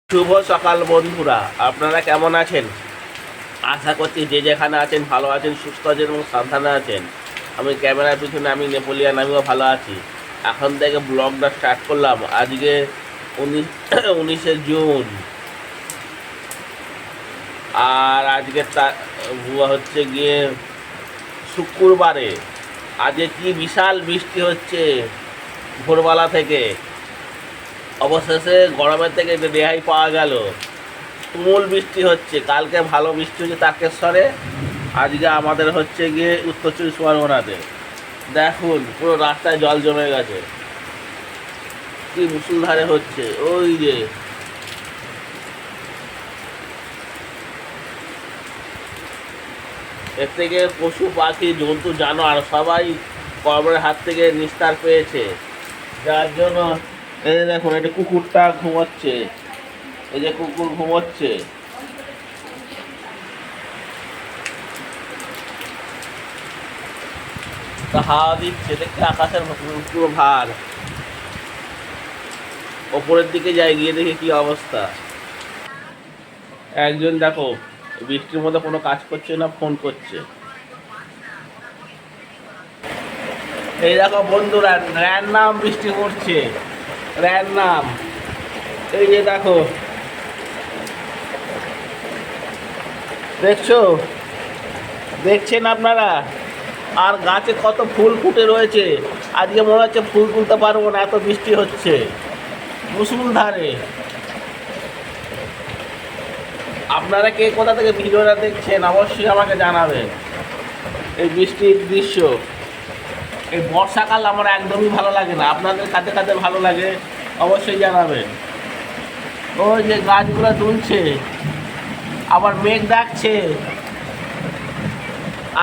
শুভ সকাল বন্ধুরা, আপনারা কেমন আছেন? আশা করছি যে যেখানে আছেন ভালো আছেন, সুস্থ আছেন এবং সাবধানে আছেন। আমি ক্যামেরার পিছনে আমি নেপোলিয়ান, আমিও ভালো আছি। এখন থেকে ব্লগটা স্টার্ট করলাম। আজকে 19শে জুন, আর আজকে হচ্ছে গিয়ে শুক্রবারে। আজকে কি বিশাল বৃষ্টি হচ্ছে ভোরবেলা থেকে। অবশেষে গরমের থেকে রেহাই পাওয়া গেল। তুমুল বৃষ্টি হচ্ছে। কালকে ভালো বৃষ্টি হচ্ছে তারকেশ্বরে, আজকে আমাদের হচ্ছে গিয়ে উত্তর চব্বিশ পরগনাতে। দেখুন পুরো রাস্তায় জল জমে গেছে, কি মুষলধারে হচ্ছে। ওই যে এর থেকে পশু পাখি জন্তু জানোয়ার সবাই কর্মের হাত থেকে নিস্তার পেয়েছে। যার জন্য এই যে দেখুন, এটা কুকুরটা ঘুমোচ্ছে, এই যে কুকুর ঘুমোচ্ছে। হাওয়া দিচ্ছে, দেখতে আকাশের পুরো ভার। ওপরের দিকে যাই, গিয়ে দেখি কি অবস্থা। একজন দেখো বৃষ্টির মধ্যে কোনো কাজ করছে না, ফোন করছে। এই দেখো বন্ধুরা, র্যান্ডাম বৃষ্টি পড়ছে, র্যান্ডাম। এই যে দেখো, দেখছো, দেখছেন আপনারা? আর গাছে কত ফুল ফুটে রয়েছে। আজকে মনে হচ্ছে ফুল তুলতে পারবো না, এত বৃষ্টি হচ্ছে মুষলধারে। আপনারা কে কোথা থেকে ভিডিওটা দেখছেন অবশ্যই আমাকে জানাবেন। এই বৃষ্টির দৃশ্য, এই বর্ষাকাল আমার একদমই ভালো লাগে না। আপনাদের কাছে কাছে ভালো লাগে অবশ্যই জানাবেন। ওই যে গাছগুলো দুলছে, আবার মেঘ ডাকছে।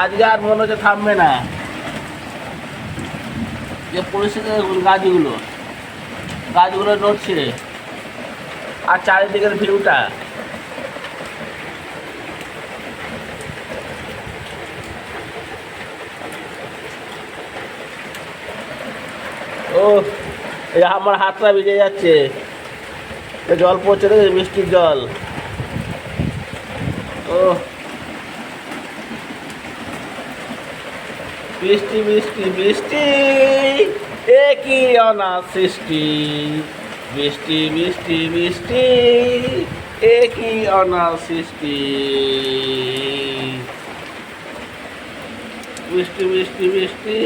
আজকে আর মনে হচ্ছে থামবে না। যে পরিস্থিতি, গাছগুলো গাছগুলো নড়ছে, আর চারিদিকের ভিউটা। ও, এই আমার হাতটা ভিজে যাচ্ছে, জল পড়ছে রে, বৃষ্টির জল। ও, বৃষ্টি বৃষ্টি বৃষ্টি, এ কি অনার সৃষ্টি। বৃষ্টি বৃষ্টি বৃষ্টি, এ কি অনার সৃষ্টি। বৃষ্টি বৃষ্টি বৃষ্টি,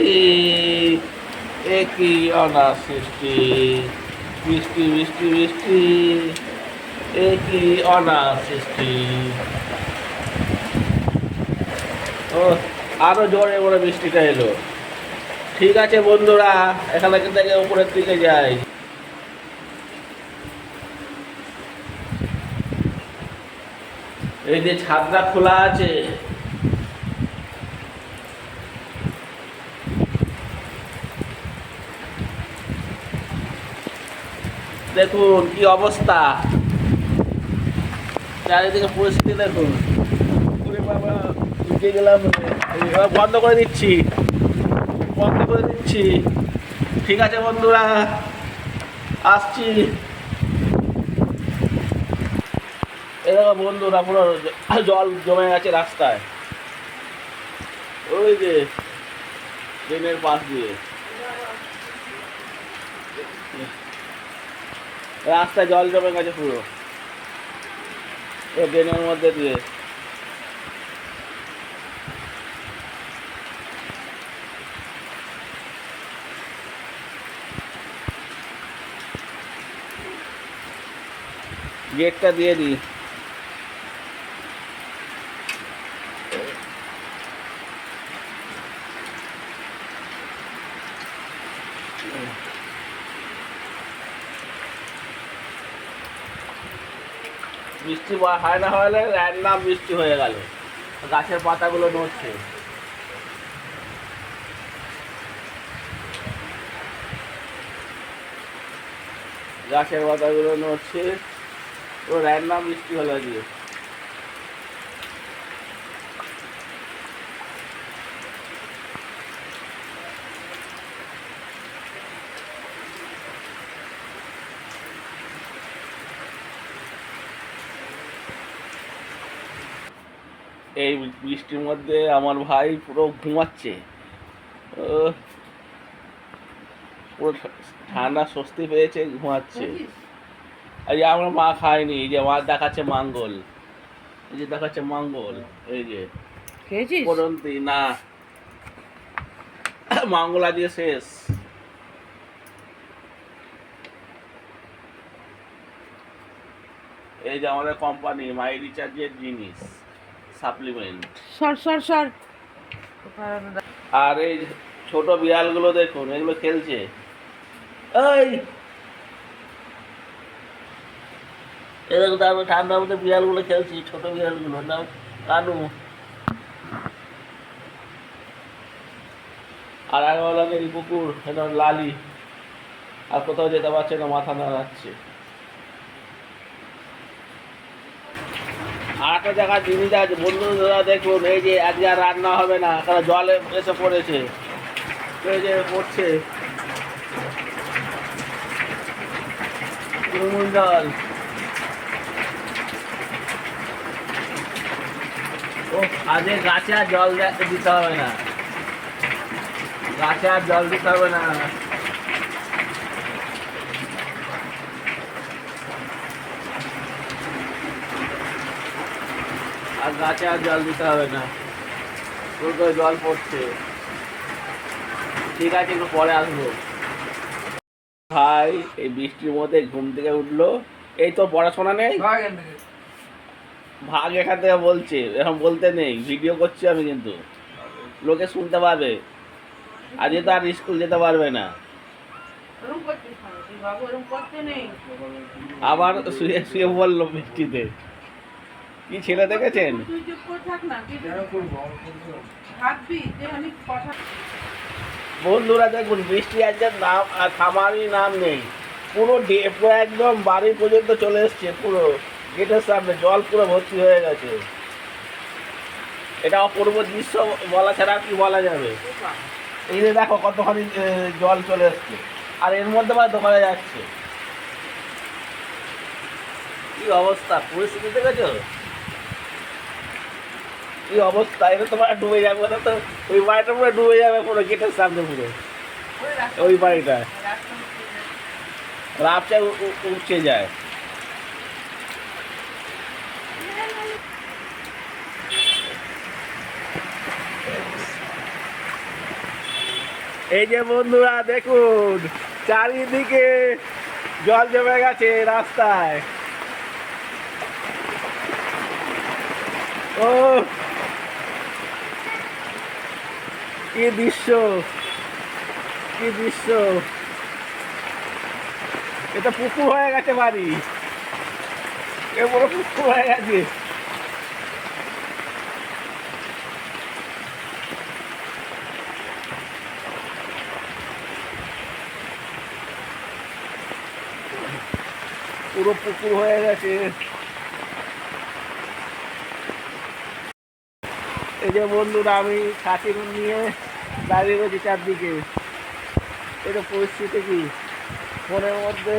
এ কি অনার সৃষ্টি। বৃষ্টি বৃষ্টি বৃষ্টি, এ কি অনার সৃষ্টি। ও, আরো জোরে জোরে বৃষ্টিটা এলো। ঠিক আছে বন্ধুরা, এখানে থেকে উপরের দিকে যাই। এই যে ছাদটা খোলা আছে, দেখুন কি অবস্থা, চারিদিকে পরিস্থিতি দেখুন। বাবা, ঢুকে গেলাম, বন্ধ করে দিচ্ছি, বন্ধ করে দিচ্ছি। ঠিক আছে বন্ধুরা, আসছি। এরকম বন্ধুরা পুরো জল জমে গেছে রাস্তায়। ওই যে ট্রেনের পাশ দিয়ে রাস্তায় জল জমে গেছে পুরো, ট্রেনের মধ্যে দিয়ে। গেটটা দিয়ে দিই। বৃষ্টি হয় না হলে র্যান্ডাম বৃষ্টি হয়ে গেল, গাছের পাতাগুলো নড়ছে। গাছের পাতাগুলো নড়ছে, ও র্যান্ডাম বৃষ্টি হলো দিয়ে। এই বৃষ্টির মধ্যে আমার ভাই পুরো ঘুমাচ্ছে। পুরো ঠান্ডা স্বস্তি পেয়েছে, ঘুমাচ্ছে। এই যে আমরা মা খাইনি, এই যে মা দেখাচ্ছে মাঙ্গল, এই যে দেখাচ্ছে মাঙ্গল, এই যে খেয়েছিস? পরন্তি না, মাঙ্গল আজকে শেষ। এই যে আমাদের কোম্পানি মাই রিচার্জের জিনিস সাপ্লিমেন্ট। সর সর সর। আর এই ছোট বিড়ালগুলো দেখুন, এগুলো খেলছে। এই এরকম তারপর ঠান্ডার মধ্যে বিড়ালগুলো খেলছি, ছোট বিড়ালগুলো নাম কানু। আর আগেওয়ালাকে এই কুকুর এটা লালি, আর কোথাও যেতে পারছে না, মাথা নাড়াচ্ছে। আর একটা জায়গায় জিনিস আছে বন্ধুরা, দেখুন এই যে আজকে আর রান্না হবে না, কারণ জলে এসে পড়েছে, এই যে পড়ছে জল। ও আজকে গাছে আর জল দিতে হবে না, গাছে আর জল দিতে হবে না। আর গাছে আর জল দিতে হবে না, জল পড়ছে। ঠিক আছে, একটু পরে আসবো। ভাই এই বৃষ্টির মধ্যে ঘুম থেকে উঠলো, এই তো পড়াশোনা নেই, ভাগ এখান থেকে বলছে, এখন বলতে নেই, ভিডিও করছি আমি, কিন্তু লোকে শুনতে পাবে। আজকে তো আর স্কুল যেতে পারবে না, আবার শুয়ে শুয়ে বললো বৃষ্টিতে। কি ছেলে দেখেছেন? বন্ধুরা দেখুন, বৃষ্টি আজকে নাম থামারই নাম নেই, পুরো একদম বাড়ি পর্যন্ত চলে এসছে, পুরো গেটের সামনে জল পুরো ভর্তি হয়ে গেছে। এটা অপূর্ব দৃশ্য বলা ছাড়া কি বলা যাবে। এই যে দেখো কতখানি জল চলে এসছে, আর এর মধ্যে আবার দোকানে যাচ্ছে। কি অবস্থা, পরিস্থিতি দেখেছো কি অবস্থা? এটা তোমার ডুবে যাবে না তো, ওই বাড়িটা পুরো ডুবে যাবে, পুরো গেটের সামনে পুরো ওই বাড়িটা রাপচা উঠছে যায়। এই যে বন্ধুরা দেখুন, চারিদিকে জল জমে গেছে রাস্তায়। ও কি দৃশ্য, কি দৃশ্য! এটা পুকুর হয়ে গেছে বাড়ি, এ বড় পুকুর হয়ে গেছে। পুরো পুকুর হয়ে গেছে। এই যে বন্ধুরা, আমি ছাতি নিয়ে দাঁড়িয়ে রয়েছি চারদিকে। এটা পরিস্থিতি কি, ফোনের মধ্যে